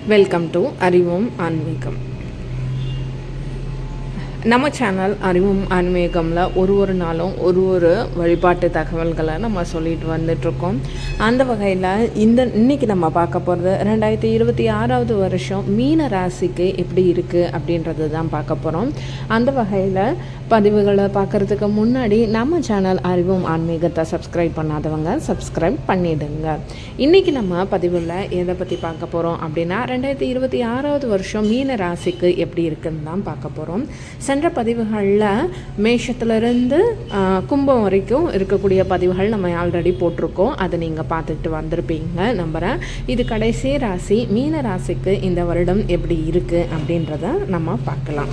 Welcome to அறிவும் ஆன்மீகம். நம்ம சேனல் அறிவும் ஆன்மீகமில் ஒரு நாளும் ஒரு வழிபாட்டு தகவல்களை நம்ம சொல்லிட்டு வந்துட்ருக்கோம். அந்த வகையில் இன்றைக்கி நம்ம பார்க்க போகிறது 2026 வருஷம் மீன ராசிக்கு எப்படி இருக்குது அப்படின்றது தான் பார்க்க போகிறோம். அந்த வகையில் பதிவுகளை பார்க்குறதுக்கு முன்னாடி நம்ம சேனல் அறிவும் ஆன்மீகத்தை சப்ஸ்கிரைப் பண்ணாதவங்க சப்ஸ்கிரைப் பண்ணிவிடுங்க. இன்றைக்கி நம்ம பதிவில் எதை பற்றி பார்க்க போகிறோம் அப்படின்னா 2026 வருஷம் மீன ராசிக்கு எப்படி இருக்குன்னு தான் பார்க்க போகிறோம். சென்ற பதிவுகளில் மேஷத்துலேருந்து கும்பம் வரைக்கும் இருக்கக்கூடிய பதிவுகள் நம்ம ஆல்ரெடி போட்டிருக்கோம். அதை நீங்கள் பார்த்துட்டு வந்திருப்பீங்க நம்புகிறேன். இது கடைசி ராசி மீன ராசிக்கு இந்த வருடம் எப்படி இருக்குது அப்படின்றத நம்ம பார்க்கலாம்.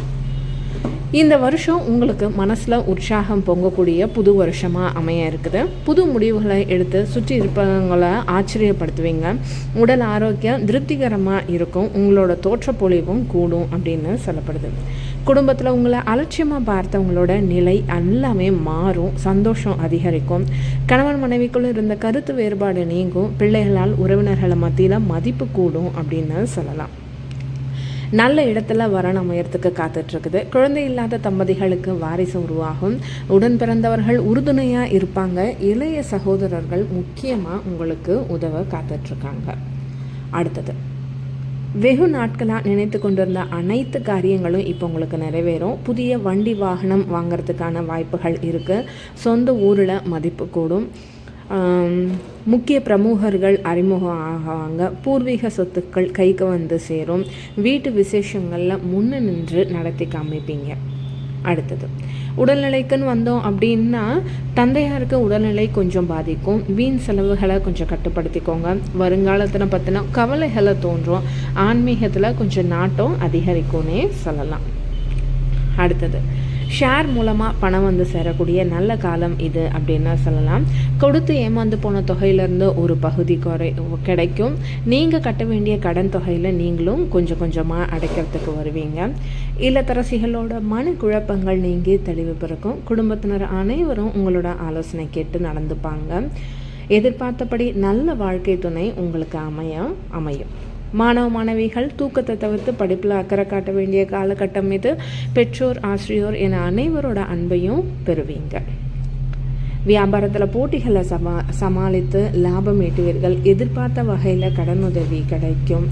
இந்த வருஷம் உங்களுக்கு மனசில் உற்சாகம் பொங்கக்கூடிய புது வருஷமாக அமைய இருக்குது. புது முடிவுகளை எடுத்து சுற்றி இருப்பவங்களை ஆச்சரியப்படுத்துவீங்க. உடல் ஆரோக்கியம் திருப்திகரமாக இருக்கும். உங்களோட தோற்றப்பொழிவும் கூடும் அப்படின்னு சொல்லப்படுது. குடும்பத்தில் உங்களை அலட்சியமாக பார்த்தவங்களோட நிலை எல்லாமே மாறும். சந்தோஷம் அதிகரிக்கும். கணவன் மனைவிக்குள்ள இருந்த கருத்து வேறுபாடு நீங்கும். பிள்ளைகளால் உறவினர்களை மத்தியில் மதிப்பு கூடும் அப்படின்னு சொல்லலாம். நல்ல இடத்துல வரன் அமையறதுக்கு காத்துட்ருக்குது. குழந்தை இல்லாத தம்பதிகளுக்கு வாரிசு உருவாகும். உடன் பிறந்தவர்கள் உறுதுணையாக இருப்பாங்க. இளைய சகோதரர்கள் முக்கியமாக உங்களுக்கு உதவ காத்துட்ருக்காங்க. அடுத்தது, வெகு நாட்களாக நினைத்து கொண்டிருந்த அனைத்து காரியங்களும் இப்போ உங்களுக்கு நிறைவேறும். புதிய வண்டி வாகனம் வாங்கிறதுக்கான வாய்ப்புகள் இருக்குது. சொந்த ஊரில் மதிப்பு கூடும். முக்கிய பிரமுகர்கள் அறிமுகம் ஆவாங்க. பூர்வீக சொத்துக்கள் கைக்கு வந்து சேரும். வீட்டு விசேஷங்களில் முன்ன நின்று நடத்தி காமிப்பீங்க. அடுத்தது, உடல்நிலைக்குன்னு வந்தோம் அப்படின்னா தந்தையாருக்கு உடல்நிலை கொஞ்சம் பாதிக்கும். வீண் செலவுகளை கொஞ்சம் கட்டுப்படுத்திக்கோங்க. வருங்காலத்தில் பற்றின கவலைகளை தோன்றும். ஆன்மீகத்தில் கொஞ்சம் நாட்டம் அதிகரிக்கும்னே சொல்லலாம். அடுத்தது, ஷேர் மூலமாக பணம் வந்து சேரக்கூடிய நல்ல காலம் இது அப்படின்னு சொல்லலாம். கொடுத்து ஏமாந்து போன தொகையிலேருந்து ஒரு பகுதி கிடைக்கும். நீங்கள் கட்ட வேண்டிய கடன் தொகையில் நீங்களும் கொஞ்சம் கொஞ்சமாக அடைக்கிறதுக்கு வருவீங்க. இல்லத்தரசிகளோட மன குழப்பங்கள் நீங்கி தெளிவு பிறக்கும். குடும்பத்தினர் அனைவரும் உங்களோட ஆலோசனை கேட்டு நடந்துப்பாங்க. எதிர்பார்த்தபடி நல்ல வாழ்க்கை துணை உங்களுக்கு அமையும். மாணவ மாணவிகள் தூக்கத்தை தவிர்த்து படிப்பில் அக்கறை காட்ட வேண்டிய காலகட்டம் இது. பெற்றோர் ஆசிரியோர் என அனைவரோட அன்பையும் பெறுவீங்க. வியாபாரத்தில் போட்டிகளை சமாளித்து லாபம் ஈட்டுவீர்கள். எதிர்பார்த்த வகையில் கடனுதவி கிடைக்கும்.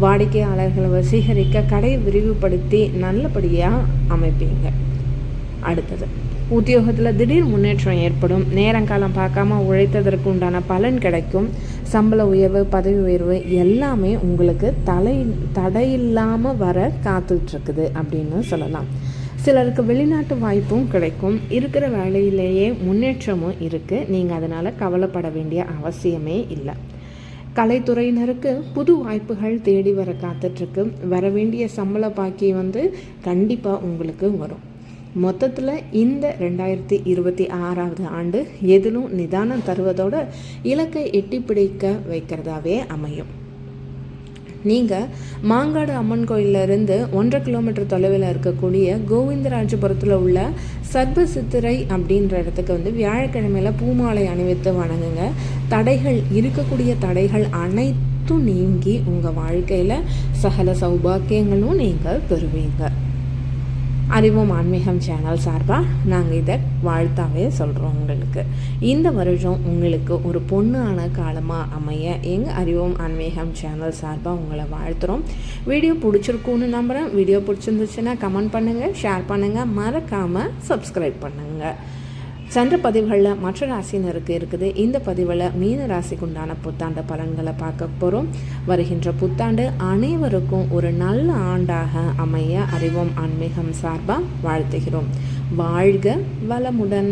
வாடிக்கையாளர்களை வசீகரிக்க கடையை விரிவுபடுத்தி நல்லபடியாக அமைப்பீங்க. அடுத்தது, உத்தியோகத்தில் திடீர் முன்னேற்றம் ஏற்படும். நேரங்காலம் பார்க்காம உழைத்ததற்கு உண்டான பலன் கிடைக்கும். சம்பள உயர்வு, பதவி உயர்வு எல்லாமே உங்களுக்கு தடையில்லாமல் வர காத்துட்ருக்குது அப்படின்னு சொல்லலாம். சிலருக்கு வெளிநாட்டு வாய்ப்பும் கிடைக்கும். இருக்கிற வேலையிலேயே முன்னேற்றமும் இருக்குது. நீங்கள் அதனால் கவலைப்பட வேண்டிய அவசியமே இல்லை. கலைத்துறையினருக்கு புது வாய்ப்புகள் தேடி வர காத்துட்ருக்கு. வர வேண்டிய சம்பள பாக்கி கண்டிப்பாக உங்களுக்கு வரும். மொத்தத்தில் இந்த 2026 ஆண்டு எதிலும் நிதானம் தருவதோட இலக்கை எட்டி பிடிக்க வைக்கிறதாவே அமையும். நீங்கள் மாங்காடு அம்மன் கோயிலிருந்து 1.5 கிலோமீட்டர் தொலைவில் இருக்கக்கூடிய கோவிந்தராஜபுரத்தில் உள்ள சர்ப சித்திரை அப்படின்ற இடத்துக்கு வியாழக்கிழமையில் பூமாலை அணிவித்து வணங்குங்க. இருக்கக்கூடிய தடைகள் அனைத்தும் நீங்கி உங்கள் வாழ்க்கையில் சகல சௌபாக்கியங்களும் நீங்கள் பெறுவீங்க. அறிவும் ஆன்மீகம் சேனல் சார்பாக நாங்கள் இதை வாழ்த்தாவே சொல்கிறோம். உங்களுக்கு இந்த வருஷம் உங்களுக்கு ஒரு பொண்ணான காலமாக அமைய எங்கள் அறிவும் ஆன்மீகம் சேனல் சார்பாக உங்களை வாழ்த்துகிறோம். வீடியோ பிடிச்சிருக்குன்னு நம்புகிறேன். வீடியோ பிடிச்சிருந்துச்சுன்னா கமெண்ட் பண்ணுங்கள், ஷேர் பண்ணுங்கள், மறக்காமல் சப்ஸ்கிரைப் பண்ணுங்கள். சென்ற பதிவுகளில் மற்ற ராசினருக்கு இருக்குது. இந்த பதிவில் மீன ராசிக்கு உண்டான புத்தாண்டு பலன்களை பார்க்க போகிறோம். வருகின்ற புத்தாண்டு அனைவருக்கும் ஒரு நல்ல ஆண்டாக அமைய அறிவோம் ஆன்மீகம் சார்பாக வாழ்த்துகிறோம். வாழ்க வளமுடன்.